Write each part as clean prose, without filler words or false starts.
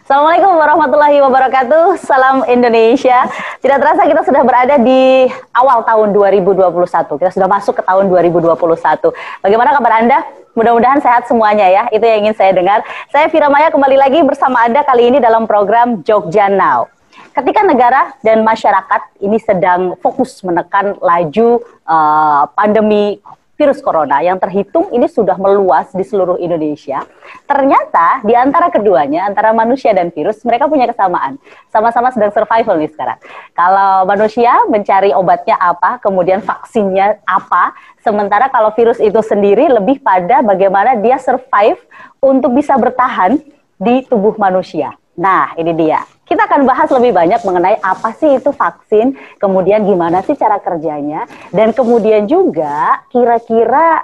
Assalamualaikum warahmatullahi wabarakatuh. Salam Indonesia. Tidak terasa kita sudah berada di awal tahun 2021. Kita sudah masuk ke tahun 2021. Bagaimana kabar Anda? Mudah-mudahan sehat semuanya ya. Itu yang ingin saya dengar. Saya Vira Maya kembali lagi bersama Anda kali ini dalam program Jogja Now. Ketika negara dan masyarakat ini sedang fokus menekan laju pandemi virus corona yang terhitung ini sudah meluas di seluruh Indonesia. Ternyata di antara keduanya, antara manusia dan virus, mereka punya kesamaan. Sama-sama sedang survival nih sekarang. Kalau manusia mencari obatnya apa, kemudian vaksinnya apa, sementara kalau virus itu sendiri lebih pada bagaimana dia survive untuk bisa bertahan di tubuh manusia. Nah, ini dia. Kita akan bahas lebih banyak mengenai apa sih itu vaksin, kemudian gimana sih cara kerjanya, dan kemudian juga kira-kira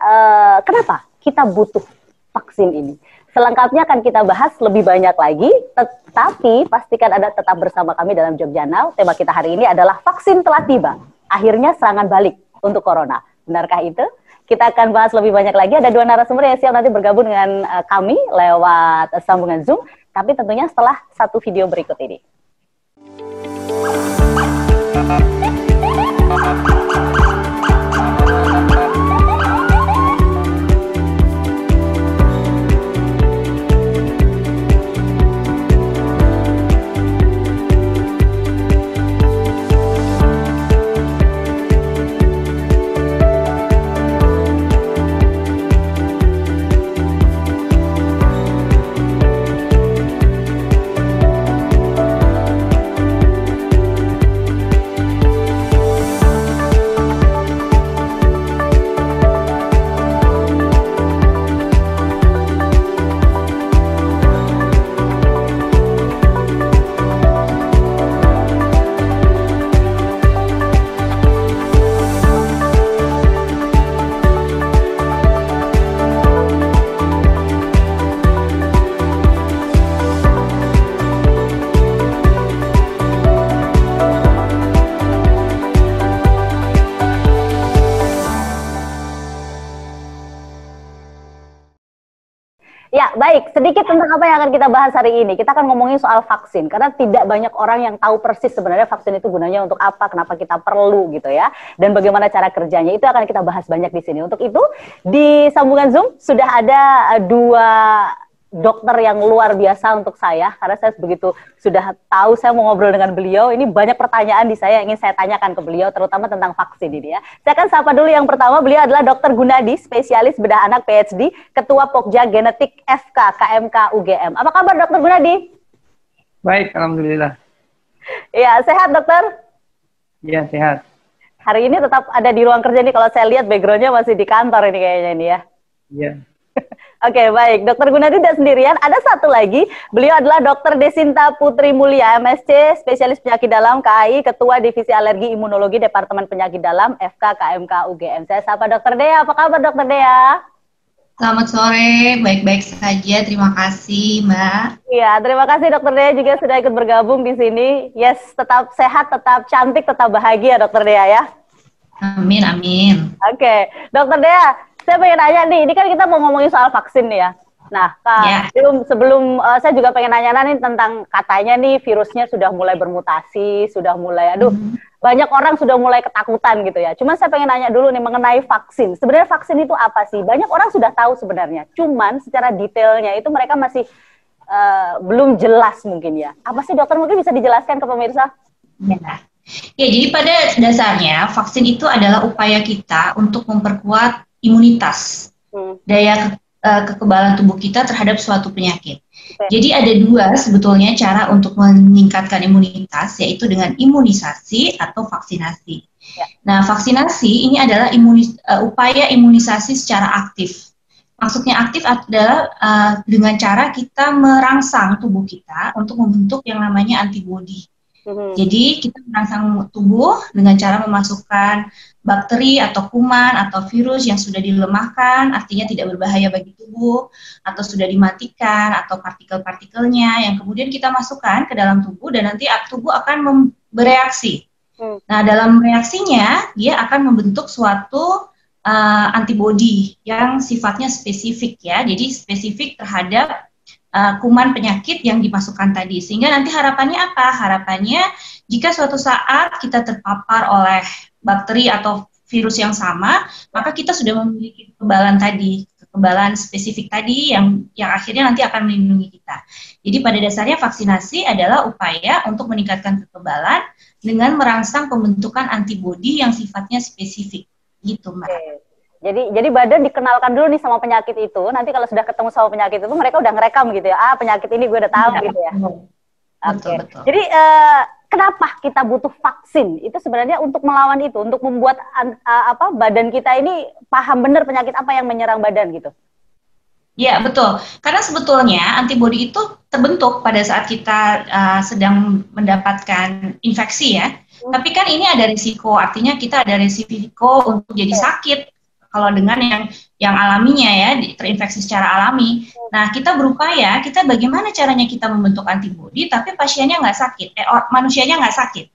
kenapa kita butuh vaksin ini. Selengkapnya akan kita bahas lebih banyak lagi, tetapi pastikan Anda tetap bersama kami dalam Jogja Now. Tema kita hari ini adalah vaksin telah tiba. Akhirnya serangan balik untuk corona. Benarkah itu? Kita akan bahas lebih banyak lagi. Ada dua narasumber yang siap nanti bergabung dengan kami lewat sambungan Zoom. Tapi tentunya setelah satu video berikut ini. Ya, baik. Sedikit tentang apa yang akan kita bahas hari ini. Kita akan ngomongin soal vaksin, karena tidak banyak orang yang tahu persis sebenarnya vaksin itu gunanya untuk apa, kenapa kita perlu gitu ya, dan bagaimana cara kerjanya. Itu akan kita bahas banyak di sini. Untuk itu, di sambungan Zoom sudah ada dua dokter yang luar biasa untuk saya, karena saya begitu sudah tahu saya mau ngobrol dengan beliau. Ini banyak pertanyaan di saya yang ingin saya tanyakan ke beliau, terutama tentang vaksin ini ya. Saya akan sapa dulu yang pertama. Beliau adalah Dr. Gunadi, spesialis bedah anak PhD, Ketua Pokja Genetik FK KMK UGM. Apa kabar Dr. Gunadi? Baik, alhamdulillah. Ya, sehat dokter? Iya, sehat. Hari ini tetap ada di ruang kerja nih, kalau saya lihat backgroundnya masih di kantor ini kayaknya ini ya. Iya. Oke, baik. Dokter Gunadi tidak sendirian. Ada satu lagi. Beliau adalah Dr. Desinta Putri Mulia, MSc, spesialis penyakit dalam KAI, Ketua Divisi Alergi Imunologi Departemen Penyakit Dalam FK KMK UGM. Saya sapa Dr. Dea. Apa kabar Dr. Dea? Selamat sore, baik-baik saja. Terima kasih, Mbak. Iya, terima kasih Dr. Dea juga sudah ikut bergabung di sini. Yes, tetap sehat, tetap cantik, tetap bahagia Dr. Dea ya. Amin, amin. Oke, Dr. Dea. Saya pengen nanya nih, ini kan kita mau ngomongin soal vaksin nih ya. Nah, sebelum saya juga pengen nanya nih tentang katanya nih virusnya sudah mulai bermutasi, sudah mulai, banyak orang sudah mulai ketakutan gitu ya. Cuman saya pengen nanya dulu nih mengenai vaksin. Sebenarnya vaksin itu apa sih? Banyak orang sudah tahu sebenarnya. Cuman secara detailnya itu mereka masih belum jelas mungkin ya. Apa sih dokter, mungkin bisa dijelaskan ke pemirsa? Ya, jadi pada dasarnya vaksin itu adalah upaya kita untuk memperkuat imunitas, daya kekebalan tubuh kita terhadap suatu penyakit. Jadi ada dua sebetulnya cara untuk meningkatkan imunitas, yaitu dengan imunisasi atau vaksinasi. Nah, vaksinasi ini adalah upaya imunisasi secara aktif. Maksudnya aktif adalah dengan cara kita merangsang tubuh kita untuk membentuk yang namanya antibodi. Jadi kita merangsang tubuh dengan cara memasukkan bakteri atau kuman atau virus yang sudah dilemahkan, artinya tidak berbahaya bagi tubuh, atau sudah dimatikan, atau partikel-partikelnya yang kemudian kita masukkan ke dalam tubuh dan nanti tubuh akan bereaksi. Nah, dalam reaksinya dia akan membentuk suatu antibodi yang sifatnya spesifik ya, jadi spesifik terhadap kuman penyakit yang dimasukkan tadi. Sehingga nanti harapannya apa? Harapannya jika suatu saat kita terpapar oleh bakteri atau virus yang sama, maka kita sudah memiliki kekebalan tadi, kekebalan spesifik tadi yang akhirnya nanti akan melindungi kita. Jadi pada dasarnya vaksinasi adalah upaya untuk meningkatkan kekebalan dengan merangsang pembentukan antibodi yang sifatnya spesifik, gitu Mbak. Jadi badan dikenalkan dulu nih sama penyakit itu. Nanti kalau sudah ketemu sama penyakit itu, mereka udah ngerekam gitu ya. Ah, penyakit ini gue udah tahu gitu ya. Betul. Jadi kenapa kita butuh vaksin? Itu sebenarnya untuk melawan itu, untuk membuat badan kita ini paham benar penyakit apa yang menyerang badan gitu. Ya, betul. Karena sebetulnya antibodi itu terbentuk pada saat kita sedang mendapatkan infeksi ya. Tapi kan ini ada risiko, artinya kita ada risiko untuk jadi sakit kalau dengan yang alaminya ya, terinfeksi secara alami. Nah, kita berupaya, kita bagaimana caranya kita membentuk antibodi, tapi pasiennya nggak sakit, manusianya nggak sakit.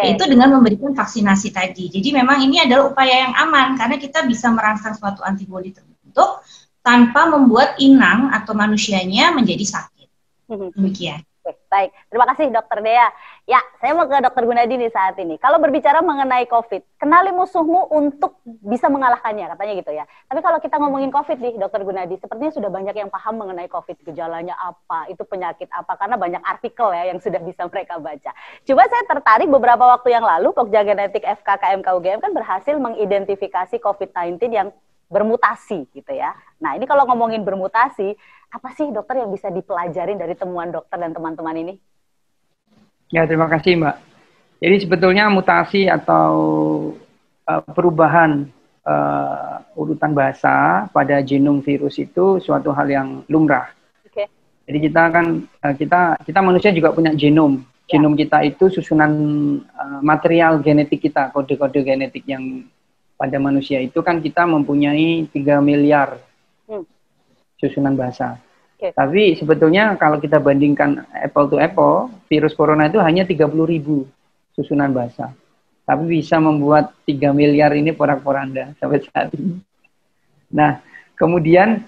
Yaitu dengan memberikan vaksinasi tadi. Jadi memang ini adalah upaya yang aman, karena kita bisa merangsang suatu antibodi terbentuk, tanpa membuat inang atau manusianya menjadi sakit. Demikian. Baik, terima kasih Dokter Dea. Ya, saya mau ke Dokter Gunadi nih saat ini. Kalau berbicara mengenai COVID, kenali musuhmu untuk bisa mengalahkannya, katanya gitu ya. Tapi kalau kita ngomongin COVID nih, Dokter Gunadi, sepertinya sudah banyak yang paham mengenai COVID. Gejalanya apa, itu penyakit apa, karena banyak artikel ya yang sudah bisa mereka baca. Coba saya tertarik beberapa waktu yang lalu, Pokja Genetik FKKMK UGM kan berhasil mengidentifikasi COVID-19 yang bermutasi gitu ya. Nah ini kalau ngomongin bermutasi, apa sih dokter yang bisa dipelajarin dari temuan dokter dan teman-teman ini? Ya, terima kasih Mbak. Jadi sebetulnya mutasi atau perubahan urutan bahasa pada genom virus itu suatu hal yang lumrah. Okay. Jadi kita manusia juga punya genom. Genom kita itu susunan material genetik kita, kode-kode genetik yang pada manusia itu kan kita mempunyai 3 miliar susunan bahasa. Okay. Tapi sebetulnya kalau kita bandingkan apple to apple, virus corona itu hanya 30.000 susunan bahasa. Tapi bisa membuat 3 miliar ini porak-poranda sampai saat ini. Nah, kemudian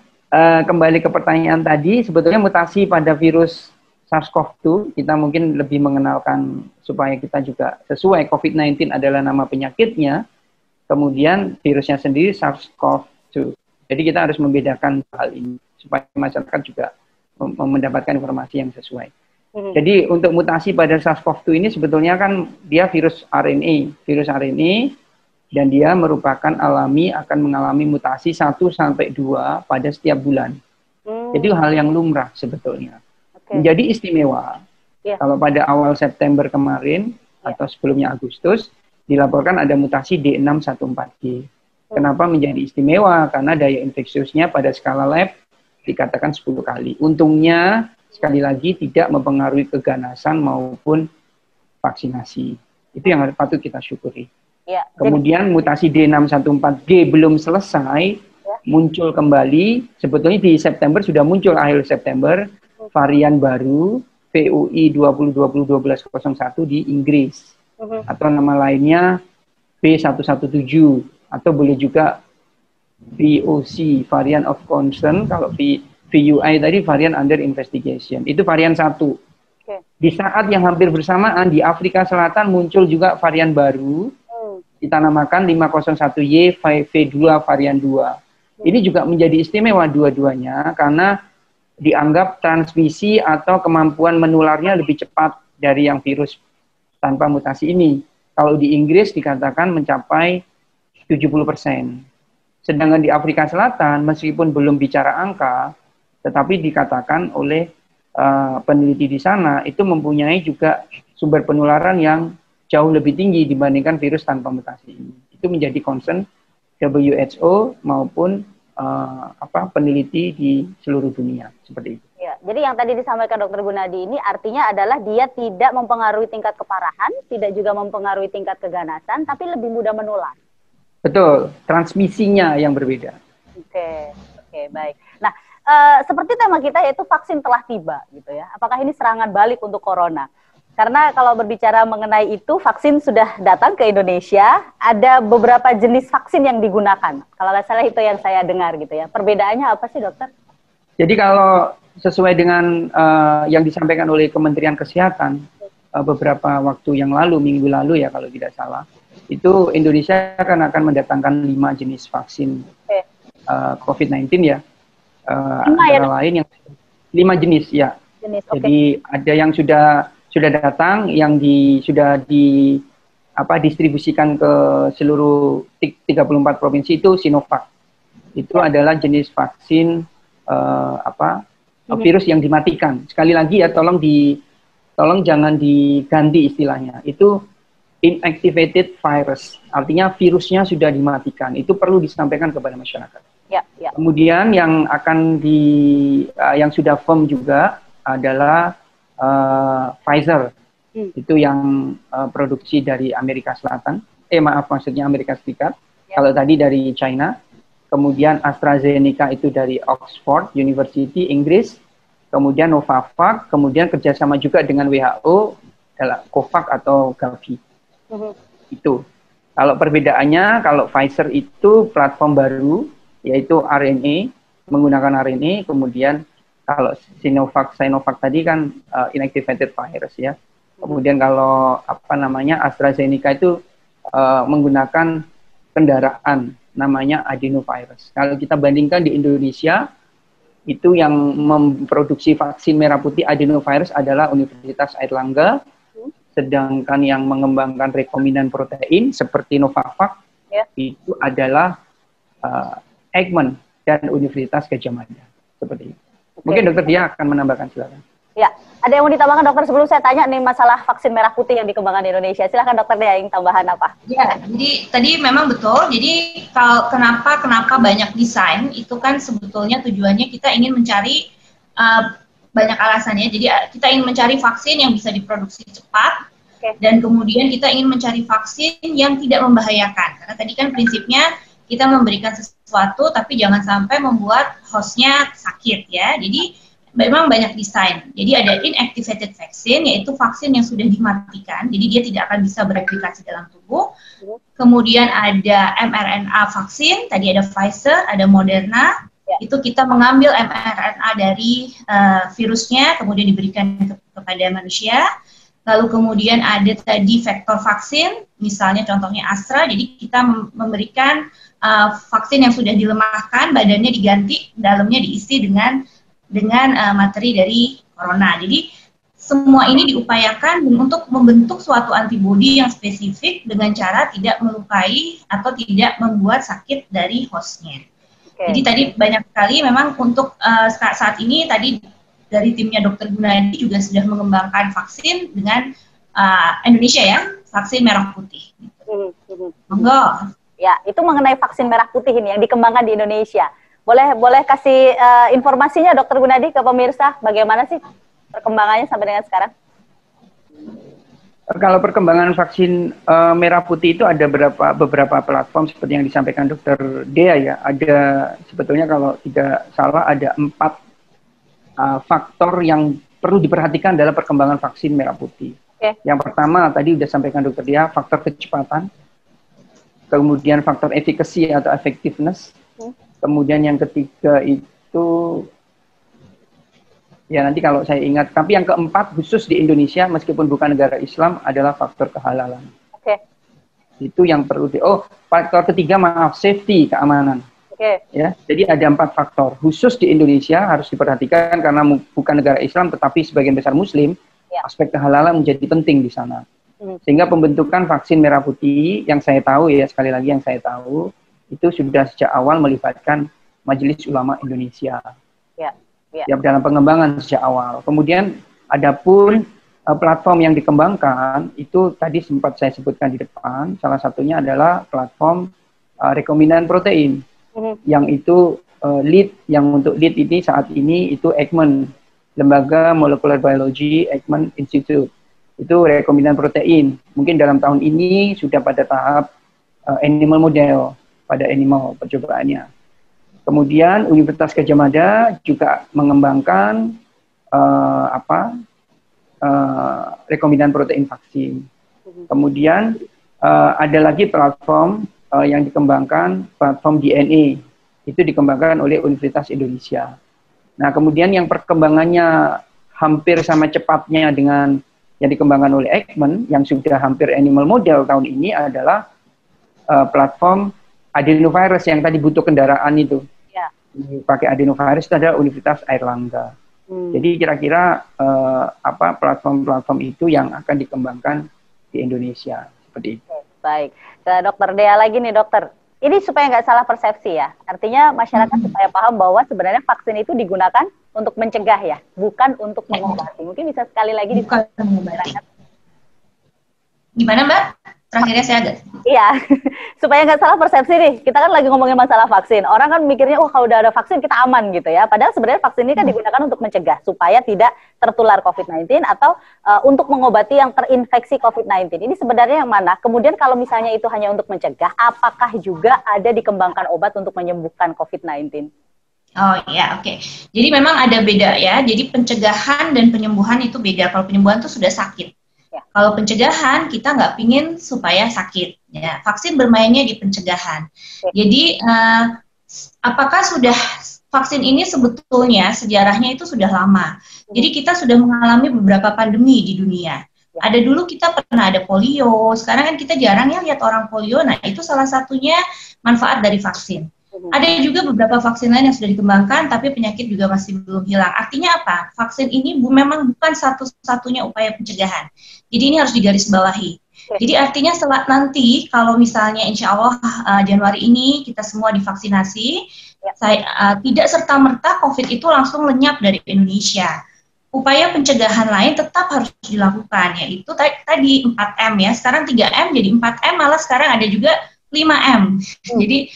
kembali ke pertanyaan tadi, sebetulnya mutasi pada virus SARS-CoV-2, kita mungkin lebih mengenalkan supaya kita juga sesuai, COVID-19 adalah nama penyakitnya, kemudian virusnya sendiri SARS-CoV-2. Jadi kita harus membedakan hal ini supaya masyarakat juga mendapatkan informasi yang sesuai. Jadi untuk mutasi pada SARS-CoV-2 ini sebetulnya kan dia virus RNA, dan dia merupakan akan mengalami mutasi 1-2 pada setiap bulan. Jadi hal yang lumrah sebetulnya. Menjadi istimewa kalau pada awal September kemarin atau sebelumnya Agustus dilaporkan ada mutasi D614G. Kenapa menjadi istimewa? Karena daya infeksiusnya pada skala lab dikatakan 10 kali. Untungnya, sekali lagi, tidak mempengaruhi keganasan maupun vaksinasi. Itu yang patut kita syukuri. Ya, kemudian mutasi D614G belum selesai, muncul kembali. Sebetulnya di September sudah muncul, akhir September, varian baru, VUI 2020-1201 di Inggris. Atau nama lainnya B117. Atau boleh juga VOC, variant of concern. Kalau VUI tadi varian under investigation. Itu varian 1. Di saat yang hampir bersamaan di Afrika Selatan muncul juga varian baru. Kita namakan 501Y V2 varian 2. Ini juga menjadi istimewa dua-duanya karena dianggap transmisi atau kemampuan menularnya lebih cepat dari yang virus tanpa mutasi ini. Kalau di Inggris dikatakan mencapai 70%. Sedangkan di Afrika Selatan, meskipun belum bicara angka, tetapi dikatakan oleh peneliti di sana, itu mempunyai juga sumber penularan yang jauh lebih tinggi dibandingkan virus tanpa mutasi ini. Itu menjadi concern WHO maupun peneliti di seluruh dunia, seperti itu. Ya, jadi yang tadi disampaikan Dr. Gunadi ini artinya adalah dia tidak mempengaruhi tingkat keparahan, tidak juga mempengaruhi tingkat keganasan, tapi lebih mudah menular. Betul, transmisinya yang berbeda. Oke, baik. Nah, seperti tema kita yaitu vaksin telah tiba, gitu ya. Apakah ini serangan balik untuk corona? Karena kalau berbicara mengenai itu, vaksin sudah datang ke Indonesia. Ada beberapa jenis vaksin yang digunakan. Kalau nggak salah itu yang saya dengar, gitu ya. Perbedaannya apa sih, dokter? Jadi kalau sesuai dengan yang disampaikan oleh Kementerian Kesehatan beberapa waktu yang lalu, minggu lalu ya kalau tidak salah, itu Indonesia akan mendatangkan 5 jenis vaksin COVID-19 ya. Antara lain yang 5 jenis ya. Jadi ada yang sudah datang, yang sudah distribusikan ke seluruh 34 provinsi itu Sinovac. Itu adalah jenis vaksin virus yang dimatikan. Sekali lagi ya, tolong jangan diganti istilahnya. Itu inactivated virus, artinya virusnya sudah dimatikan. Itu perlu disampaikan kepada masyarakat. Ya. Kemudian yang yang sudah firm juga adalah Pfizer. Itu yang produksi dari Amerika Selatan. Maksudnya Amerika Serikat. Kalau tadi dari China. Kemudian AstraZeneca itu dari Oxford University, Inggris. Kemudian Novavax, kemudian kerjasama juga dengan WHO, adalah COVAX atau Gavi. Itu. Kalau perbedaannya, kalau Pfizer itu platform baru, yaitu RNA, menggunakan RNA. Kemudian kalau Sinovac tadi kan inactivated virus ya. Kemudian kalau AstraZeneca itu menggunakan kendaraan namanya adenovirus. Kalau kita bandingkan di Indonesia, itu yang memproduksi vaksin merah putih adenovirus adalah Universitas Airlangga, sedangkan yang mengembangkan rekombinan protein seperti Novavax itu adalah Eijkman dan Universitas Gadjah Mada. Seperti itu. Mungkin Dokter Dia akan menambahkan, silakan. Ya, ada yang mau ditambahkan Dokter sebelum saya tanya nih masalah vaksin merah putih yang dikembangkan di Indonesia. Silakan Dokter Dia, yang tambahan apa? Ya, jadi tadi memang betul. Jadi kalau kenapa banyak desain itu kan sebetulnya tujuannya kita ingin mencari banyak alasannya. Jadi kita ingin mencari vaksin yang bisa diproduksi cepat dan kemudian kita ingin mencari vaksin yang tidak membahayakan. Karena tadi kan prinsipnya kita memberikan sesuatu tapi jangan sampai membuat hostnya sakit ya. Jadi memang banyak desain. Jadi ada inactivated vaksin, yaitu vaksin yang sudah dimatikan, jadi dia tidak akan bisa bereplikasi dalam tubuh. Kemudian ada mRNA vaksin, tadi ada Pfizer, ada Moderna. Itu kita mengambil mRNA dari virusnya, kemudian diberikan kepada manusia. Lalu kemudian ada tadi vektor vaksin, misalnya contohnya Astra, jadi kita memberikan vaksin yang sudah dilemahkan, badannya diganti, dalamnya diisi dengan materi dari corona. Jadi semua ini diupayakan untuk membentuk suatu antibodi yang spesifik dengan cara tidak melukai atau tidak membuat sakit dari hostnya. Jadi tadi banyak sekali memang untuk saat ini tadi dari timnya Dr. Gunadi juga sudah mengembangkan vaksin dengan Indonesia ya, vaksin merah putih. Monggo. Ya, itu mengenai vaksin merah putih ini yang dikembangkan di Indonesia. Boleh kasih informasinya Dokter Gunadi ke pemirsa, bagaimana sih perkembangannya sampai dengan sekarang? Kalau perkembangan vaksin merah putih itu ada beberapa platform seperti yang disampaikan Dokter Dea ya. Ada sebetulnya kalau tidak salah ada 4 faktor yang perlu diperhatikan dalam perkembangan vaksin merah putih. Yang pertama tadi sudah sampaikan Dokter Dea, faktor kecepatan. Kemudian faktor efficacy atau effectiveness. Kemudian yang ketiga itu, ya nanti kalau saya ingat, tapi yang keempat khusus di Indonesia, meskipun bukan negara Islam, adalah faktor kehalalan. Itu yang perlu faktor ketiga, safety, keamanan. Ya, jadi ada 4 faktor. Khusus di Indonesia harus diperhatikan karena bukan negara Islam, tetapi sebagian besar Muslim, aspek kehalalan menjadi penting di sana. Sehingga pembentukan vaksin merah putih, yang saya tahu ya, sekali lagi yang saya tahu, itu sudah sejak awal melibatkan Majelis Ulama Indonesia. Ya, dalam pengembangan sejak awal. Kemudian adapun platform yang dikembangkan itu tadi sempat saya sebutkan di depan. Salah satunya adalah platform rekombinan protein. Yang itu untuk lead ini saat ini itu Eijkman, Lembaga Molekular Biology Eijkman Institute. Itu rekombinan protein. Mungkin dalam tahun ini sudah pada tahap animal model. Pada animal percobaannya. Kemudian Universitas Gadjah Mada juga mengembangkan rekombinan protein vaksin. Kemudian ada lagi platform yang dikembangkan, platform DNA. Itu dikembangkan oleh Universitas Indonesia. Nah, kemudian yang perkembangannya hampir sama cepatnya dengan yang dikembangkan oleh Eijkman, yang sudah hampir animal model tahun ini adalah platform adenovirus yang tadi butuh kendaraan itu. Ya. Pakai adenovirus itu adalah Universitas Airlangga. Jadi kira-kira platform-platform itu yang akan dikembangkan di Indonesia. Seperti itu. Baik, ke Dokter Dea lagi nih dokter. Ini supaya nggak salah persepsi ya. Artinya masyarakat supaya paham bahwa sebenarnya vaksin itu digunakan untuk mencegah ya, bukan untuk mengobati. Mungkin bisa sekali lagi bukan mengobati. Gimana Mbak? Terakhirnya saya agak. Iya, supaya nggak salah persepsi nih. Kita kan lagi ngomongin masalah vaksin. Orang kan mikirnya, kalau udah ada vaksin kita aman gitu ya. Padahal sebenarnya vaksin ini kan digunakan untuk mencegah supaya tidak tertular COVID-19 atau untuk mengobati yang terinfeksi COVID-19. Ini sebenarnya yang mana? Kemudian kalau misalnya itu hanya untuk mencegah, apakah juga ada dikembangkan obat untuk menyembuhkan COVID-19? Oh ya, oke. Jadi memang ada beda ya. Jadi pencegahan dan penyembuhan itu beda. Kalau penyembuhan itu sudah sakit. Ya. Kalau pencegahan kita nggak pingin supaya sakit. Ya, vaksin bermainnya di pencegahan. Ya. Jadi apakah sudah vaksin ini sebetulnya sejarahnya itu sudah lama. Jadi kita sudah mengalami beberapa pandemi di dunia. Ya. Ada dulu kita pernah ada polio. Sekarang kan kita jarang ya lihat orang polio. Nah itu salah satunya manfaat dari vaksin. Ada juga beberapa vaksin lain yang sudah dikembangkan, tapi penyakit juga masih belum hilang. Artinya apa? Vaksin ini memang bukan satu-satunya upaya pencegahan. Jadi ini harus digarisbawahi. Jadi artinya nanti kalau misalnya insya Allah Januari ini kita semua divaksinasi, tidak serta-merta COVID itu langsung lenyap dari Indonesia. Upaya pencegahan lain tetap harus dilakukan, yaitu tadi 4M ya. Sekarang 3M jadi 4M, malah sekarang ada juga 5M. Jadi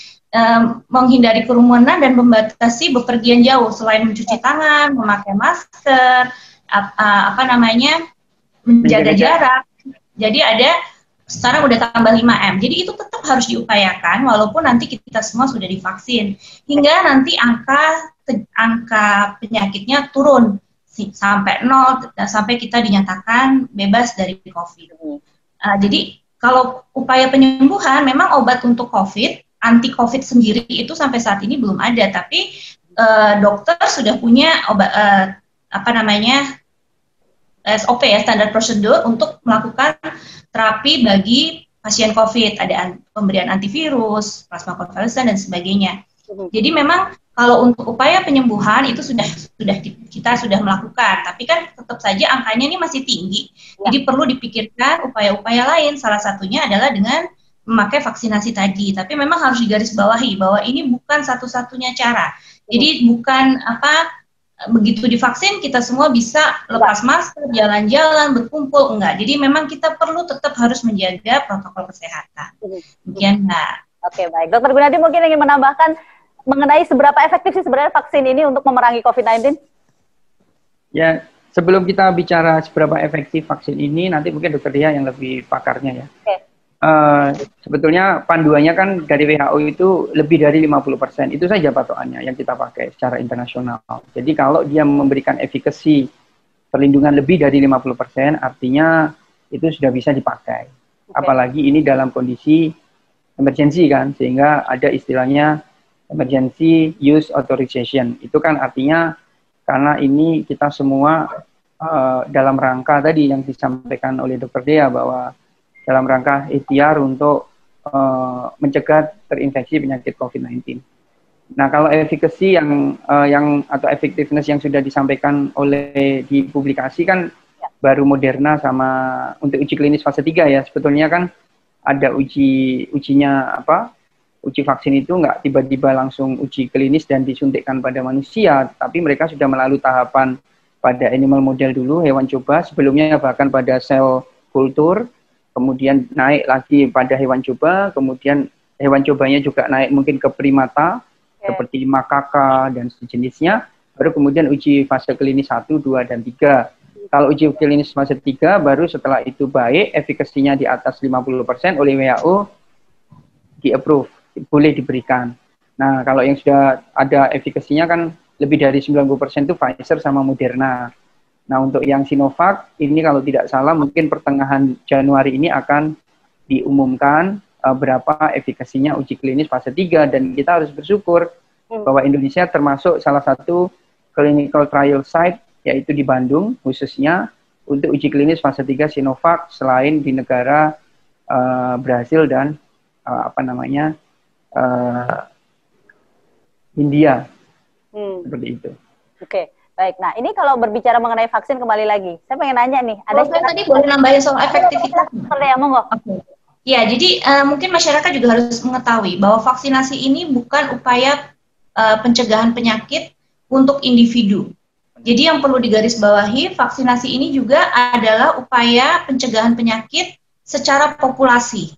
menghindari kerumunan dan membatasi bepergian jauh selain mencuci tangan, memakai masker, menjaga jarak. Jadi sekarang udah tambah 5M. Jadi itu tetap harus diupayakan walaupun nanti kita semua sudah divaksin hingga nanti angka penyakitnya turun sampai 0 dan sampai kita dinyatakan bebas dari COVID. Jadi kalau upaya penyembuhan memang obat untuk COVID, anti COVID sendiri itu sampai saat ini belum ada, tapi dokter sudah punya obat SOP ya, standar prosedur untuk melakukan terapi bagi pasien COVID, ada pemberian antivirus, plasma konvalesen dan sebagainya. Jadi memang kalau untuk upaya penyembuhan itu kita sudah melakukan, tapi kan tetap saja angkanya ini masih tinggi. Jadi perlu dipikirkan upaya-upaya lain. Salah satunya adalah dengan memakai vaksinasi tadi, tapi memang harus digarisbawahi bahwa ini bukan satu-satunya cara. Jadi bukan begitu divaksin kita semua bisa lepas masker, jalan-jalan, berkumpul, enggak. Jadi memang kita perlu tetap harus menjaga protokol kesehatan. Demikian Mbak. Oke, baik. Dokter Gunadi mungkin ingin menambahkan mengenai seberapa efektif sih sebenarnya vaksin ini untuk memerangi COVID-19? Ya, sebelum kita bicara seberapa efektif vaksin ini, nanti mungkin Dokter Dia yang lebih pakarnya ya. Oke. Sebetulnya panduannya kan dari WHO itu lebih dari 50%. Itu saja patokannya yang kita pakai secara internasional. Jadi kalau dia memberikan efikasi perlindungan lebih dari 50%, artinya itu sudah bisa dipakai. Apalagi ini dalam kondisi emergency kan, sehingga ada istilahnya emergency use authorization. Itu kan artinya karena ini kita semua dalam rangka tadi yang disampaikan oleh Dr. Dea bahwa dalam rangka ikhtiar untuk mencegah terinfeksi penyakit COVID-19. Nah, kalau efikasi atau effectiveness yang sudah disampaikan di publikasi kan baru Moderna sama untuk uji klinis fase 3 ya. Sebetulnya kan ada uji vaksin itu nggak tiba-tiba langsung uji klinis dan disuntikkan pada manusia, tapi mereka sudah melalui tahapan pada animal model dulu, hewan coba, sebelumnya bahkan pada sel kultur, kemudian naik lagi pada hewan coba, kemudian hewan cobanya juga naik mungkin ke primata, seperti makaka dan sejenisnya, baru kemudian uji fase klinis 1, 2, dan 3. Kalau uji klinis fase 3, baru setelah itu baik, efikasinya di atas 50% oleh WHO, di-approve, boleh diberikan. Nah, kalau yang sudah ada efikasinya kan lebih dari 90% itu Pfizer sama Moderna. Nah, untuk yang Sinovac, ini kalau tidak salah mungkin pertengahan Januari ini akan diumumkan berapa efikasinya uji klinis fase 3, dan kita harus bersyukur bahwa Indonesia termasuk salah satu clinical trial site, yaitu di Bandung khususnya untuk uji klinis fase 3 Sinovac selain di negara Brasil dan India. Seperti itu. Oke, baik. Nah, ini kalau berbicara mengenai vaksin kembali lagi, saya pengen nanya nih. Ada tadi boleh nambahin soal efektivitas? Boleh ya, monggo. Oke. Ya, jadi mungkin masyarakat juga harus mengetahui bahwa vaksinasi ini bukan upaya pencegahan penyakit untuk individu. Jadi yang perlu digarisbawahi, vaksinasi ini juga adalah upaya pencegahan penyakit secara populasi.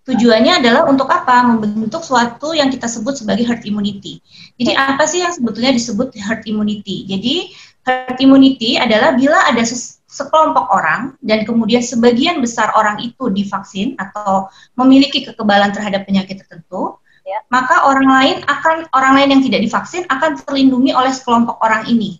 Tujuannya adalah untuk apa? Membentuk suatu yang kita sebut sebagai herd immunity. Jadi apa sih yang sebetulnya disebut herd immunity? Jadi herd immunity adalah bila ada sekelompok orang dan kemudian sebagian besar orang itu divaksin atau memiliki kekebalan terhadap penyakit tertentu, maka orang lain yang tidak divaksin akan terlindungi oleh sekelompok orang ini.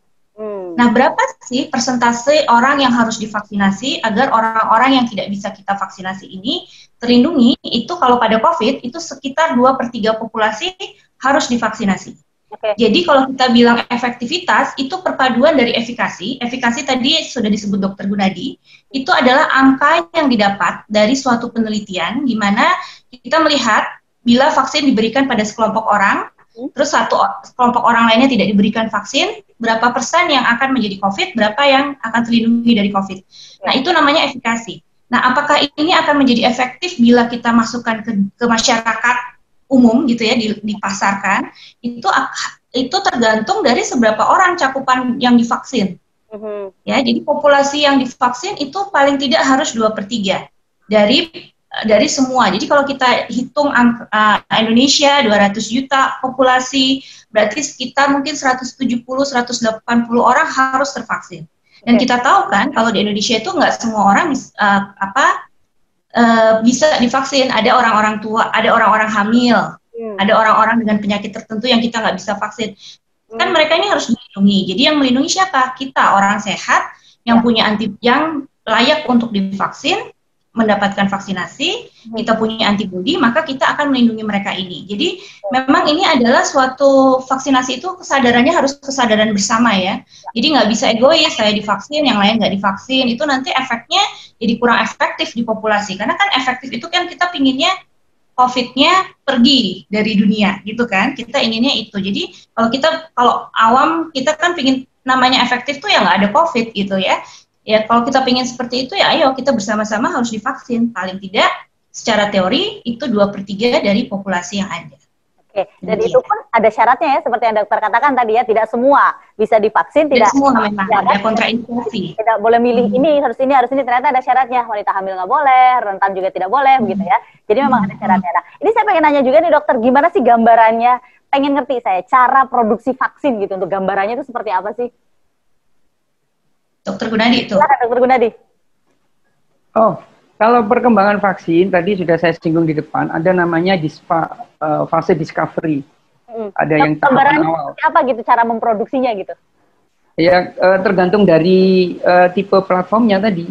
Nah, berapa sih persentase orang yang harus divaksinasi agar orang-orang yang tidak bisa kita vaksinasi ini terlindungi? Itu kalau pada COVID, itu sekitar 2/3 populasi harus divaksinasi. Jadi kalau kita bilang efektivitas, itu perpaduan dari efikasi. Efikasi tadi sudah disebut Dr. Gunadi, itu adalah angka yang didapat dari suatu penelitian, di mana kita melihat bila vaksin diberikan pada sekelompok orang, terus satu kelompok orang lainnya tidak diberikan vaksin, berapa persen yang akan menjadi COVID, berapa yang akan terlindungi dari COVID. Nah, itu namanya efikasi. Nah, apakah ini akan menjadi efektif bila kita masukkan ke masyarakat umum gitu ya, dipasarkan? Itu tergantung dari seberapa orang cakupan yang divaksin. Ya, jadi populasi yang divaksin itu paling tidak harus 2/3 dari semua. Jadi kalau kita hitung Indonesia 200 juta populasi, berarti sekitar mungkin 170-180 orang harus tervaksin. Dan kita tahu kan kalau di Indonesia itu nggak semua orang bisa divaksin. Ada orang-orang tua, ada orang-orang hamil, ada orang-orang dengan penyakit tertentu yang kita nggak bisa vaksin. Kan mereka ini harus dilindungi. Jadi yang melindungi siapa? Kita, orang sehat yang punya yang layak untuk divaksin, mendapatkan vaksinasi, kita punya antibodi, maka kita akan melindungi mereka ini. Jadi memang ini adalah suatu vaksinasi itu kesadarannya harus kesadaran bersama ya. Jadi nggak bisa egois, saya divaksin, yang lain nggak divaksin, itu nanti efeknya jadi kurang efektif di populasi. Karena kan efektif itu kan kita pinginnya COVID-nya pergi dari dunia gitu kan, kita inginnya itu. Jadi kalau awam kita kan pingin namanya efektif tuh ya nggak ada COVID gitu ya. Ya, kalau kita pengen seperti itu, ya ayo kita bersama-sama harus divaksin. Paling tidak, secara teori, itu 2/3 dari populasi yang ada. Oke, dan itu pun ada syaratnya ya, seperti yang dokter katakan tadi ya, tidak semua bisa divaksin. Tidak semua memang, ada kontraindikasi. Tidak boleh milih ini, harus ini, ternyata ada syaratnya. Wanita hamil nggak boleh, rentan juga tidak boleh, begitu ya. Jadi memang ada syaratnya. Nah, ini saya pengen nanya juga nih dokter, gimana sih gambarannya? Pengen ngerti saya, cara produksi vaksin gitu, untuk gambarannya itu seperti apa sih? Dokter Gunadi itu. Dokter Gunadi. Oh, kalau perkembangan vaksin tadi sudah saya singgung di depan, ada namanya fase discovery. Ada yang tahapan awal. Apa gitu cara memproduksinya gitu? Ya, tergantung dari tipe platformnya tadi.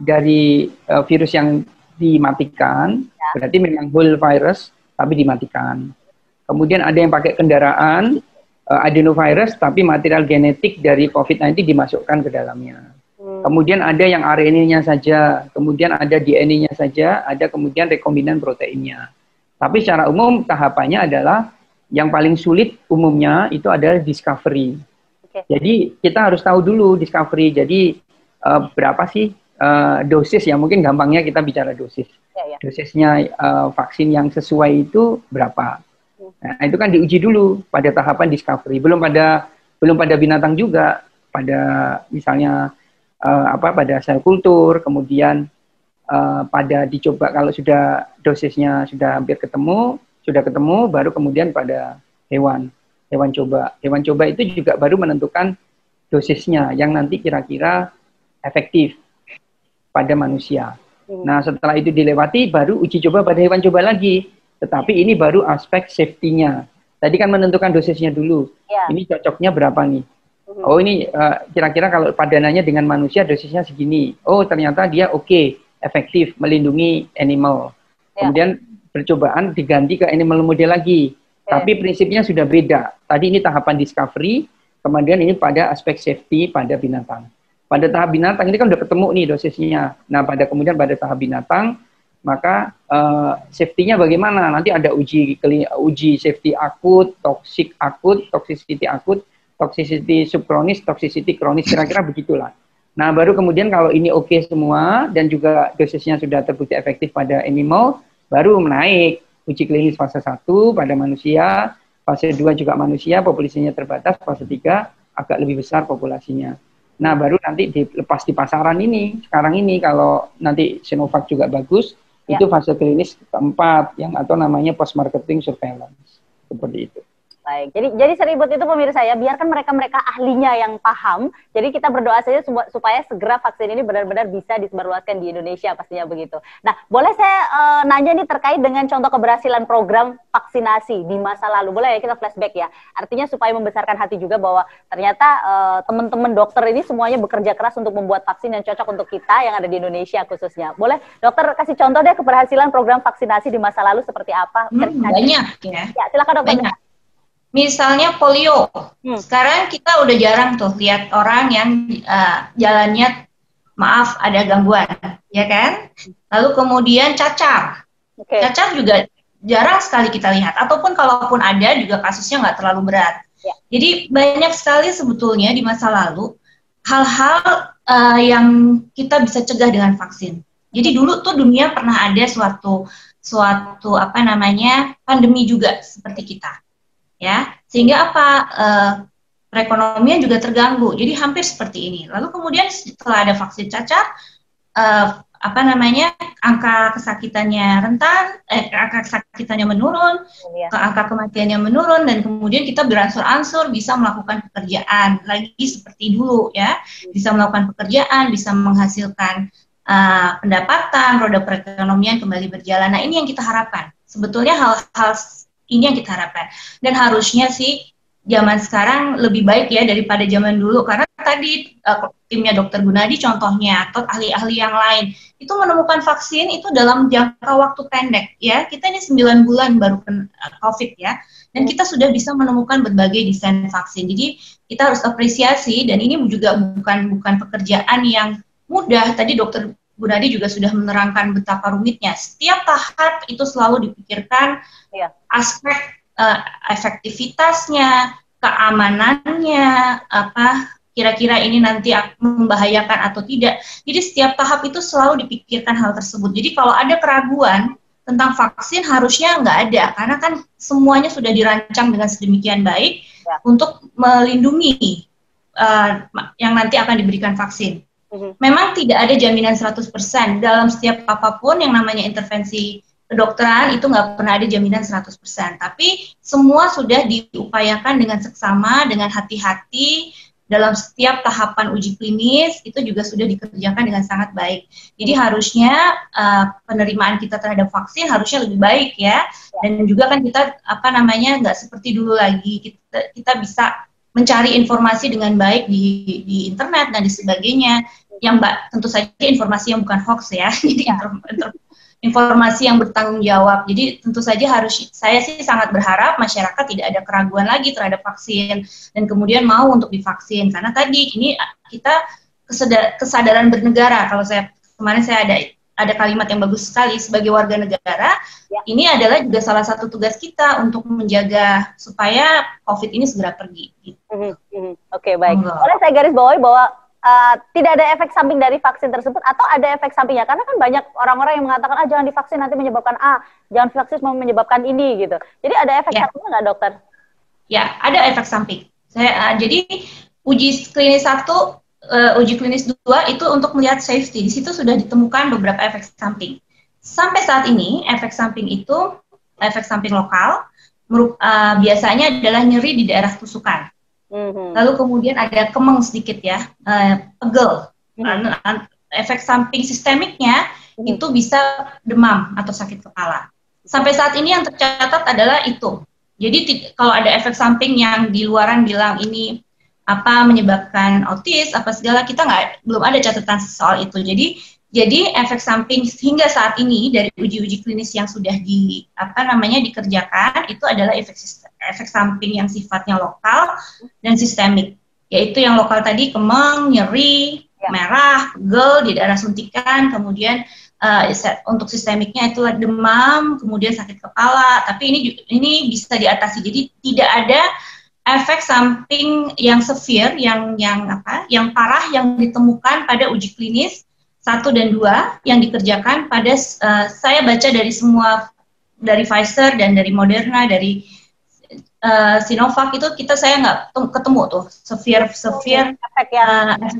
Dari virus yang dimatikan, berarti memang whole virus, tapi dimatikan. Kemudian ada yang pakai kendaraan, adenovirus, tapi material genetik dari COVID-19 dimasukkan ke dalamnya. Kemudian ada yang RNA-nya saja, kemudian ada DNA-nya saja, ada kemudian rekombinan proteinnya. Tapi secara umum tahapannya adalah yang paling sulit umumnya itu adalah discovery. Jadi kita harus tahu dulu discovery. Jadi berapa sih dosis ya? Mungkin gampangnya kita bicara dosis. Dosisnya vaksin yang sesuai itu berapa? Nah, itu kan diuji dulu pada tahapan discovery, belum pada binatang juga, pada misalnya pada sel kultur, kemudian pada dicoba kalau sudah dosisnya sudah hampir ketemu, baru kemudian pada hewan coba. Hewan coba itu juga baru menentukan dosisnya yang nanti kira-kira efektif pada manusia. Nah, setelah itu dilewati, baru uji coba pada hewan coba lagi. Tetapi ini baru aspek safety-nya. Tadi kan menentukan dosisnya dulu. Ini cocoknya berapa nih? Oh, ini kira-kira kalau padanannya dengan manusia dosisnya segini. Oh, ternyata dia oke, efektif, melindungi animal. Kemudian percobaan diganti ke animal model lagi. Tapi prinsipnya sudah beda. Tadi ini tahapan discovery, Kemudian ini pada aspek safety pada binatang. Pada tahap binatang ini kan udah ketemu nih dosisnya. Nah, kemudian pada tahap binatang, maka safety-nya bagaimana? Nanti ada uji safety akut, toxicity akut, toxicity subkronis, toxicity kronis, kira-kira begitulah. Nah, baru kemudian kalau ini oke semua dan juga dosisnya sudah terbukti efektif pada animal, baru menaik uji klinis fase 1 pada manusia, fase 2 juga manusia, populasinya terbatas, fase 3 agak lebih besar populasinya. Nah, baru nanti dilepas di pasaran ini, sekarang ini kalau nanti Sinovac juga bagus, itu fase klinis keempat, yang atau namanya post-marketing surveillance. Seperti itu. Baik, jadi seribut itu pemirsa ya, biarkan mereka ahlinya yang paham. Jadi kita berdoa saja supaya segera vaksin ini benar-benar bisa disebarluaskan di Indonesia, pastinya begitu. Nah, boleh saya nanya nih terkait dengan contoh keberhasilan program vaksinasi di masa lalu. Boleh ya kita flashback ya? Artinya supaya membesarkan hati juga bahwa ternyata teman-teman dokter ini semuanya bekerja keras untuk membuat vaksin yang cocok untuk kita yang ada di Indonesia khususnya. Boleh dokter kasih contoh deh keberhasilan program vaksinasi di masa lalu seperti apa? Banyak ya. Ya, silakan dokter. Banyak. Misalnya polio, sekarang kita udah jarang tuh lihat orang yang jalannya, maaf ada gangguan, ya kan? Lalu kemudian cacar, cacar juga jarang sekali kita lihat, ataupun kalaupun ada juga kasusnya nggak terlalu berat. Jadi banyak sekali sebetulnya di masa lalu hal-hal yang kita bisa cegah dengan vaksin. Jadi dulu tuh dunia pernah ada suatu pandemi juga seperti kita. Ya, sehingga perekonomian juga terganggu. Jadi hampir seperti ini. Lalu kemudian setelah ada vaksin cacar, angka kesakitannya angka kesakitannya menurun, angka kematiannya menurun, dan kemudian kita beransur-ansur bisa melakukan pekerjaan lagi seperti dulu ya, bisa melakukan pekerjaan, bisa menghasilkan pendapatan, roda perekonomian kembali berjalan. Nah, ini yang kita harapkan. Sebetulnya hal-hal ini yang kita harapkan. Dan harusnya sih zaman sekarang lebih baik ya daripada zaman dulu. Karena tadi timnya Dr. Gunadi contohnya, atau ahli-ahli yang lain, itu menemukan vaksin itu dalam jangka waktu pendek. Ya, kita ini 9 bulan baru COVID ya. Dan kita sudah bisa menemukan berbagai desain vaksin. Jadi kita harus apresiasi, dan ini juga bukan pekerjaan yang mudah. Tadi Dr. Gunadi juga sudah menerangkan betapa rumitnya. Setiap tahap itu selalu dipikirkan aspek efektivitasnya, keamanannya, kira-kira ini nanti membahayakan atau tidak. Jadi setiap tahap itu selalu dipikirkan hal tersebut. Jadi kalau ada keraguan tentang vaksin harusnya nggak ada, karena kan semuanya sudah dirancang dengan sedemikian baik untuk melindungi yang nanti akan diberikan vaksin. Memang tidak ada jaminan 100% dalam setiap apapun yang namanya intervensi kedokteran, itu nggak pernah ada jaminan 100%. Tapi semua sudah diupayakan dengan seksama, dengan hati-hati, dalam setiap tahapan uji klinis, itu juga sudah dikerjakan dengan sangat baik. Jadi harusnya penerimaan kita terhadap vaksin harusnya lebih baik ya. Dan juga kan kita, nggak seperti dulu lagi, kita bisa mencari informasi dengan baik di internet dan di sebagainya, yang tentu saja informasi yang bukan hoax ya, jadi informasi yang bertanggung jawab. Jadi tentu saja saya sih sangat berharap masyarakat tidak ada keraguan lagi terhadap vaksin dan kemudian mau untuk divaksin, karena tadi ini kita kesadaran bernegara. Kalau kemarin saya ada kalimat yang bagus sekali, sebagai warga negara, ini adalah juga salah satu tugas kita untuk menjaga supaya COVID ini segera pergi. Gitu. Oke, baik. Boleh saya garis bawahi bahwa tidak ada efek samping dari vaksin tersebut, atau ada efek sampingnya? Karena kan banyak orang-orang yang mengatakan, jangan divaksin nanti menyebabkan jangan divaksin menyebabkan ini gitu. Jadi ada efek sampingnya nggak, dokter? Ya, ada efek samping. Jadi uji klinis 1, uji klinis 2 itu untuk melihat safety. Di situ sudah ditemukan beberapa efek samping. Sampai saat ini efek samping itu efek samping lokal, biasanya adalah nyeri di daerah tusukan. Lalu kemudian ada kemeng sedikit ya, pegel. Efek samping sistemiknya itu bisa demam atau sakit kepala. Sampai saat ini yang tercatat adalah itu. Jadi kalau ada efek samping yang di luaran bilang ini menyebabkan autis apa segala, kita belum ada catatan soal itu. Jadi Jadi efek samping hingga saat ini dari uji-uji klinis yang sudah dikerjakan itu adalah efek samping yang sifatnya lokal dan sistemik. Yaitu yang lokal tadi kemeng, nyeri, merah, pegel di daerah suntikan, kemudian untuk sistemiknya itu demam, kemudian sakit kepala. Tapi ini bisa diatasi. Jadi tidak ada efek samping yang severe, yang parah yang ditemukan pada uji klinis 1 dan 2 yang dikerjakan pada saya baca dari Pfizer dan dari Moderna, dari Sinovac itu saya nggak ketemu tuh severe efek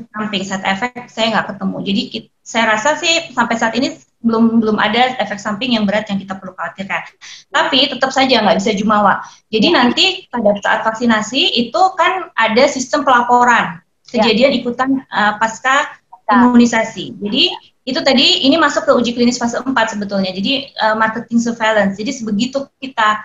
samping, side effect saya nggak ketemu. Jadi saya rasa sih sampai saat ini belum ada efek samping yang berat yang kita perlu khawatirkan. Tapi tetap saja nggak bisa jumawa. Jadi nanti pada saat vaksinasi itu kan ada sistem pelaporan kejadian ikutan pasca imunisasi. Jadi itu tadi ini masuk ke uji klinis fase 4 sebetulnya. Jadi marketing surveillance. Jadi sebegitu kita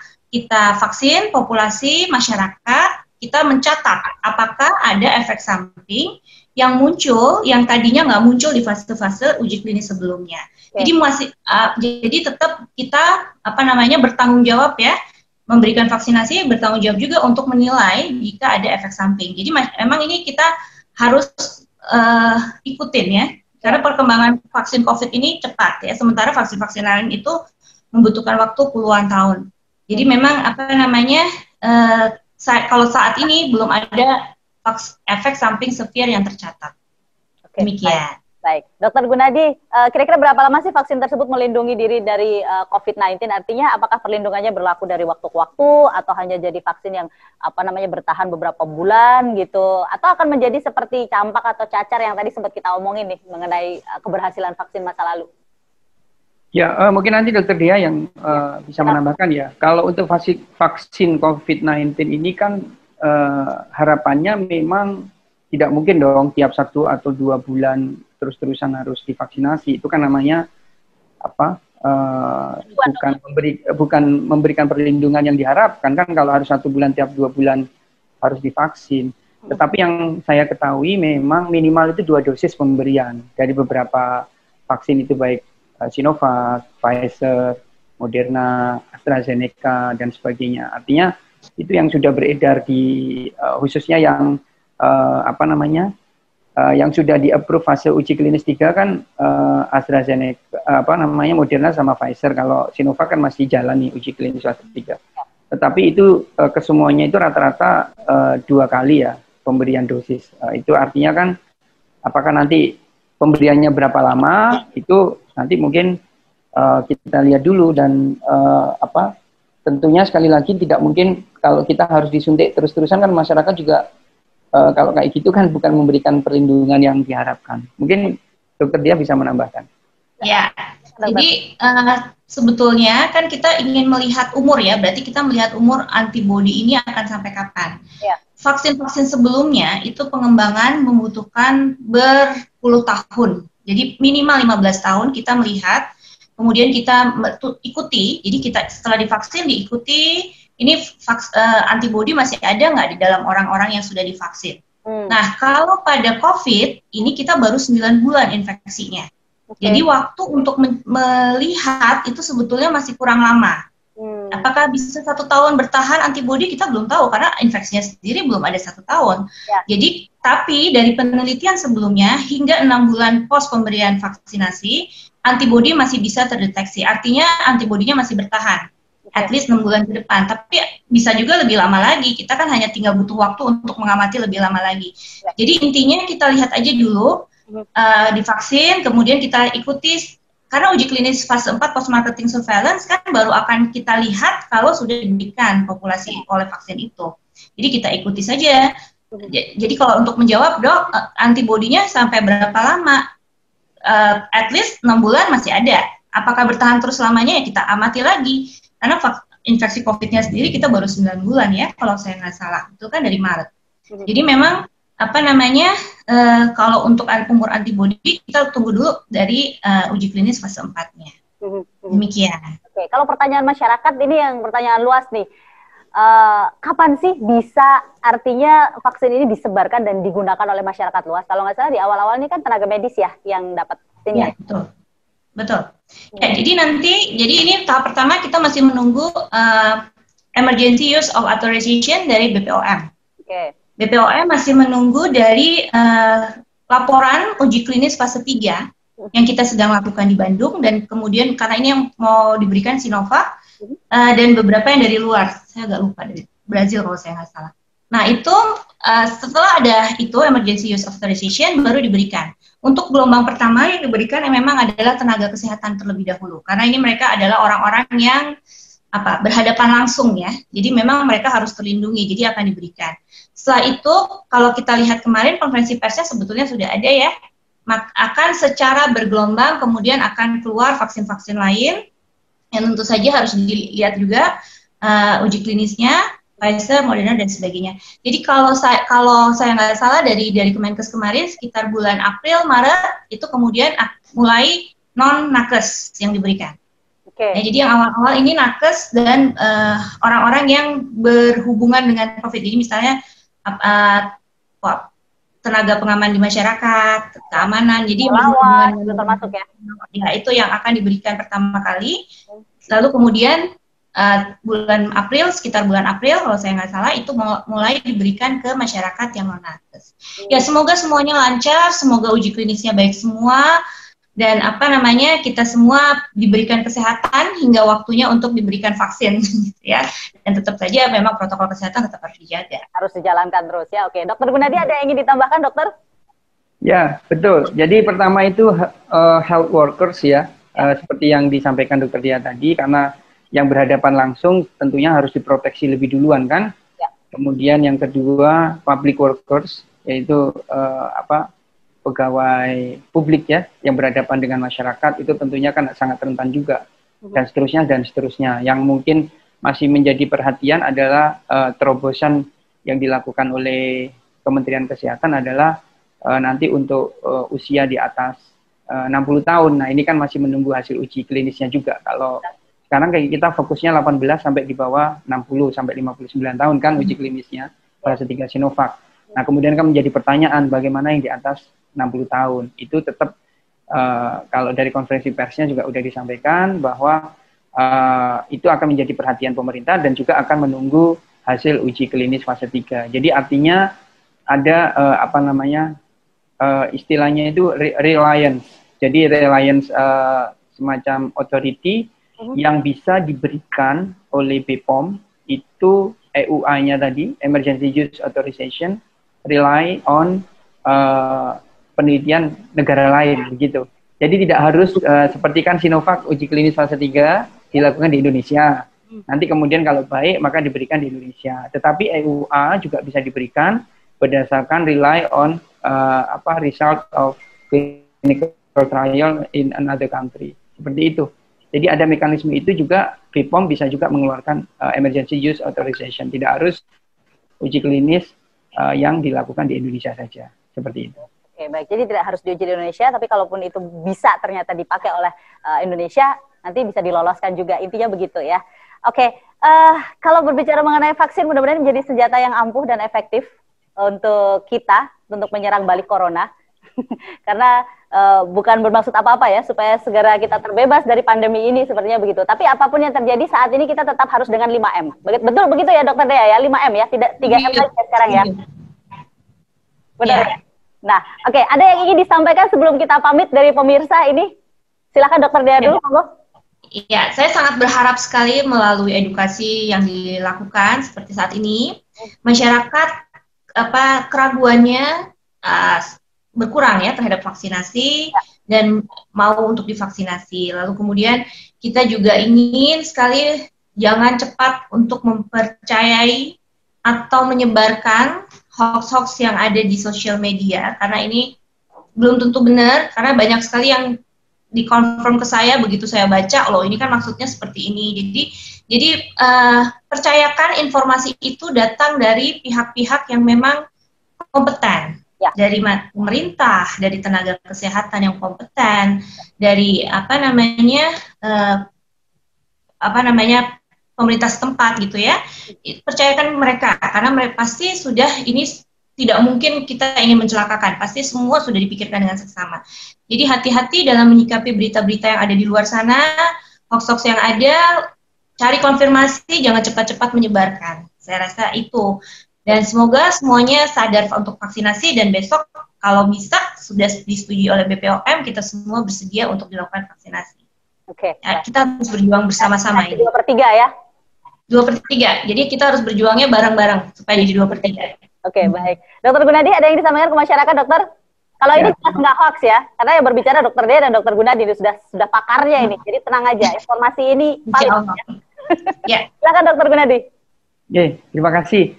vaksin populasi masyarakat, kita mencatat apakah ada efek samping yang muncul yang tadinya nggak muncul di fase-fase uji klinis sebelumnya. Jadi jadi tetap kita bertanggung jawab ya, memberikan vaksinasi, bertanggung jawab juga untuk menilai jika ada efek samping. Jadi memang ini kita harus ikutin ya, karena perkembangan vaksin COVID ini cepat ya, sementara vaksin-vaksin lain itu membutuhkan waktu puluhan tahun. Jadi memang kalau saat ini belum ada efek samping severe yang tercatat. Demikian. Baik, Dokter Gunadi, kira-kira berapa lama sih vaksin tersebut melindungi diri dari COVID-19? Artinya apakah perlindungannya berlaku dari waktu ke waktu atau hanya jadi vaksin yang bertahan beberapa bulan gitu, atau akan menjadi seperti campak atau cacar yang tadi sempat kita omongin nih mengenai keberhasilan vaksin masa lalu? Ya, mungkin nanti Dokter Dia yang bisa menambahkan ya. Kalau untuk vaksin COVID-19 ini kan harapannya memang tidak mungkin dong tiap 1 atau 2 bulan terus-terusan harus divaksinasi. Itu kan namanya bukan memberikan perlindungan yang diharapkan kan, kalau harus 1 bulan tiap 2 bulan harus divaksin. Tetapi yang saya ketahui memang minimal itu 2 dosis pemberian dari beberapa vaksin itu, baik Sinovac, Pfizer, Moderna, AstraZeneca dan sebagainya. Artinya itu yang sudah beredar di khususnya yang yang sudah di-approve fase uji klinis 3 kan AstraZeneca, Moderna sama Pfizer. Kalau Sinovac kan masih jalan nih uji klinis fase 3. Tetapi itu kesemuanya itu rata-rata 2 kali ya pemberian dosis. Itu artinya kan apakah nanti pemberiannya berapa lama itu nanti mungkin kita lihat dulu, dan tentunya sekali lagi tidak mungkin kalau kita harus disuntik terus-terusan kan, masyarakat juga kalau kayak gitu kan bukan memberikan perlindungan yang diharapkan. Mungkin Dokter Dia bisa menambahkan. Ya, jadi sebetulnya kan kita ingin melihat umur ya, berarti kita melihat umur antibodi ini akan sampai kapan. Ya. Vaksin-vaksin sebelumnya itu pengembangan membutuhkan berpuluh tahun. Jadi minimal 15 tahun kita melihat, kemudian kita ikuti, jadi kita setelah divaksin diikuti, ini antibodi masih ada nggak di dalam orang-orang yang sudah divaksin. Nah, kalau pada COVID, ini kita baru 9 bulan infeksinya. Jadi waktu untuk melihat itu sebetulnya masih kurang lama. Apakah bisa 1 tahun bertahan antibodi, kita belum tahu, karena infeksinya sendiri belum ada 1 tahun. Ya. Jadi, tapi dari penelitian sebelumnya, hingga 6 bulan pos pemberian vaksinasi, antibodi masih bisa terdeteksi. Artinya antibodinya masih bertahan. At least 6 bulan ke depan, tapi bisa juga lebih lama lagi. Kita kan hanya tinggal butuh waktu untuk mengamati lebih lama lagi. Ya. Jadi intinya kita lihat aja dulu, divaksin, kemudian kita ikuti, karena uji klinis fase 4 post marketing surveillance kan baru akan kita lihat kalau sudah diberikan populasi oleh vaksin itu. Jadi kita ikuti saja. Jadi kalau untuk menjawab, Dok, antibodinya sampai berapa lama? At least 6 bulan masih ada. Apakah bertahan terus selamanya? Ya kita amati lagi. Karena infeksi COVID-nya sendiri kita baru 9 bulan ya, kalau saya nggak salah. Itu kan dari Maret. Jadi memang, kalau untuk umur antibodi, kita tunggu dulu dari uji klinis fase 4-nya. Demikian. Oke, kalau pertanyaan masyarakat, ini yang pertanyaan luas nih. Kapan sih bisa artinya vaksin ini disebarkan dan digunakan oleh masyarakat luas? Kalau nggak salah di awal-awal ini kan tenaga medis ya yang dapat vaksinnya. Ya, betul. Betul. Ya, jadi ini tahap pertama kita masih menunggu emergency use of authorization dari BPOM. Oke. BPOM masih menunggu dari laporan uji klinis fase 3 yang kita sedang lakukan di Bandung, dan kemudian karena ini yang mau diberikan Sinovac dan beberapa yang dari luar, saya agak lupa, dari Brazil kalau saya nggak salah. Nah itu setelah ada itu emergency use authorization baru diberikan. Untuk gelombang pertama yang diberikan memang adalah tenaga kesehatan terlebih dahulu, karena ini mereka adalah orang-orang yang berhadapan langsung ya, jadi memang mereka harus terlindungi, jadi akan diberikan. Setelah itu kalau kita lihat kemarin konferensi persnya sebetulnya sudah ada ya, akan secara bergelombang kemudian akan keluar vaksin-vaksin lain yang tentu saja harus dilihat juga uji klinisnya, Pfizer, Moderna dan sebagainya. Jadi kalau saya nggak salah dari Kemenkes kemarin sekitar bulan April Maret itu kemudian mulai non nakes yang diberikan. Okay. Nah, jadi yang awal-awal ini nakes dan orang-orang yang berhubungan dengan COVID. Jadi misalnya tenaga pengaman di masyarakat, keamanan. Jadi lawan itu termasuk ya. Ya itu yang akan diberikan pertama kali. Lalu kemudian sekitar bulan April kalau saya nggak salah itu mulai diberikan ke masyarakat yang non nakes. Ya semoga semuanya lancar, semoga uji klinisnya baik semua, dan kita semua diberikan kesehatan hingga waktunya untuk diberikan vaksin gitu ya. Dan tetap saja memang protokol kesehatan tetap harus dijaga. Harus dijalankan terus ya. Oke, Dokter Gunadi ada yang ingin ditambahkan, Dokter? Ya, betul. Jadi pertama itu health workers ya, seperti yang disampaikan Dokter Dia tadi, karena yang berhadapan langsung tentunya harus diproteksi lebih duluan kan. Ya. Kemudian yang kedua public workers, yaitu pegawai publik ya yang berhadapan dengan masyarakat, itu tentunya kan sangat rentan juga, dan seterusnya. Yang mungkin masih menjadi perhatian adalah terobosan yang dilakukan oleh Kementerian Kesehatan adalah nanti untuk usia di atas 60 tahun. Nah ini kan masih menunggu hasil uji klinisnya juga. Kalau sekarang kayak kita fokusnya 18 sampai di bawah 60 sampai 59 tahun kan uji klinisnya fase 3 Sinovac. Nah kemudian kan menjadi pertanyaan bagaimana yang di atas 60 tahun. Itu tetap kalau dari konferensi persnya juga sudah disampaikan bahwa itu akan menjadi perhatian pemerintah dan juga akan menunggu hasil uji klinis fase 3. Jadi artinya ada istilahnya itu reliance. Jadi reliance semacam authority yang bisa diberikan oleh BPOM itu EUA-nya tadi, Emergency Use Authorization, rely on penelitian negara lain begitu. Jadi tidak harus seperti kan Sinovac uji klinis fase 3 dilakukan di Indonesia. Nanti kemudian kalau baik maka diberikan di Indonesia. Tetapi EUA juga bisa diberikan berdasarkan rely on result of clinical trial in another country. Seperti itu. Jadi ada mekanisme itu juga, BPOM bisa juga mengeluarkan emergency use authorization. Tidak harus uji klinis yang dilakukan di Indonesia saja. Seperti itu. Oke, baik. Jadi tidak harus diuji di Indonesia, tapi kalaupun itu bisa ternyata dipakai oleh Indonesia, nanti bisa diloloskan juga. Intinya begitu ya. Oke, kalau berbicara mengenai vaksin, mudah-mudahan menjadi senjata yang ampuh dan efektif untuk kita, untuk menyerang balik corona. Karena bukan bermaksud apa-apa ya, supaya segera kita terbebas dari pandemi ini, sepertinya begitu. Tapi apapun yang terjadi saat ini kita tetap harus dengan 5M. Betul begitu ya Dokter Dea ya, 5M ya, tidak 3M lagi sekarang ya. Benar ya? Nah, oke, ada yang ingin disampaikan sebelum kita pamit dari pemirsa ini? Silakan Dokter Dea dulu, monggo. Iya, saya sangat berharap sekali melalui edukasi yang dilakukan seperti saat ini, masyarakat keraguannya berkurang ya terhadap vaksinasi dan mau untuk divaksinasi. Lalu kemudian kita juga ingin sekali jangan cepat untuk mempercayai atau menyebarkan hoax-hoax yang ada di sosial media, karena ini belum tentu benar, karena banyak sekali yang dikonfirm ke saya begitu saya baca, loh ini kan maksudnya seperti ini. Jadi percayakan informasi itu datang dari pihak-pihak yang memang kompeten, ya. Dari pemerintah, dari tenaga kesehatan yang kompeten, dari pemerintah setempat gitu ya. Percayakan mereka, karena mereka pasti sudah ini tidak mungkin kita ingin mencelakakan, pasti semua sudah dipikirkan dengan seksama. Jadi hati-hati dalam menyikapi berita-berita yang ada di luar sana, hoax-hoax yang ada, cari konfirmasi, jangan cepat-cepat menyebarkan. Saya rasa itu. Dan semoga semuanya sadar untuk vaksinasi, dan besok kalau bisa sudah disetujui oleh BPOM, kita semua bersedia untuk dilakukan vaksinasi. Oke. Ya, kita harus berjuang bersama-sama ini. 2/3 ya? 2/3. Jadi kita harus berjuangnya bareng-bareng supaya jadi 2/3. Oke, baik. Dokter Gunadi, ada yang disampaikan ke masyarakat, dokter? Kalau ini jelas nggak hoax ya, karena yang berbicara dokter Dea dan dokter Gunadi sudah pakarnya ini. Jadi tenang aja, informasi ini valid. Ya. Silakan dokter Gunadi. Oke, terima kasih.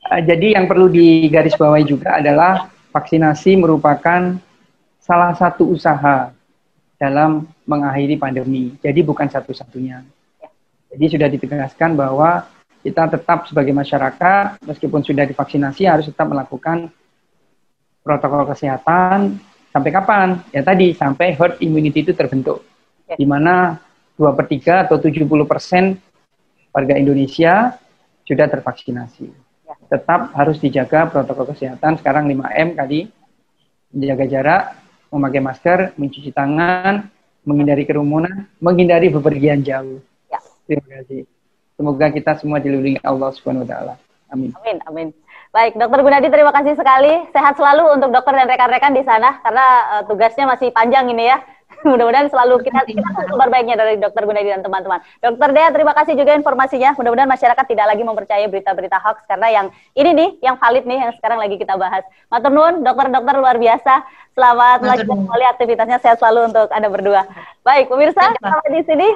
Jadi yang perlu digarisbawahi juga adalah vaksinasi merupakan salah satu usaha dalam mengakhiri pandemi. Jadi bukan satu-satunya. Jadi sudah ditegaskan bahwa kita tetap sebagai masyarakat, meskipun sudah divaksinasi, harus tetap melakukan protokol kesehatan. Sampai kapan? Ya tadi, sampai herd immunity itu terbentuk. Di mana 2/3 atau 70% warga Indonesia sudah tervaksinasi. Tetap harus dijaga protokol kesehatan. Sekarang 5M tadi, menjaga jarak, memakai masker, mencuci tangan, menghindari kerumunan, menghindari bepergian jauh. Terima kasih. Semoga kita semua dilindungi Allah Subhanahu wa taala. Amin. Amin, amin. Baik, Dokter Gunadi, terima kasih sekali. Sehat selalu untuk dokter dan rekan-rekan di sana karena tugasnya masih panjang ini ya. Mudah-mudadan selalu kita kabar baiknya dari Dokter Gunadi dan teman-teman. Dokter Dea, terima kasih juga informasinya. Mudah-mudahan masyarakat tidak lagi mempercayai berita-berita hoax karena yang ini nih, yang valid nih, yang sekarang lagi kita bahas. Matur nuwun, dokter-dokter luar biasa. Selamat melanjutkan kembali aktivitasnya. Sehat selalu untuk Anda berdua. Baik, pemirsa, sampai di sini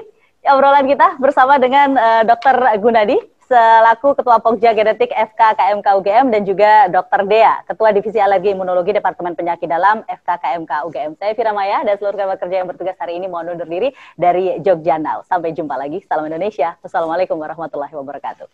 obrolan kita bersama dengan Dr. Gunadi selaku Ketua Pokja Genetik FK-KMK UGM dan juga Dr. Dea, Ketua Divisi Alergi Imunologi Departemen Penyakit Dalam FK-KMK UGM. Saya Fira Maya dan seluruh rekan kerja yang bertugas hari ini mohon undur diri dari Jogja Now. Sampai jumpa lagi. Salam Indonesia. Wassalamualaikum warahmatullahi wabarakatuh.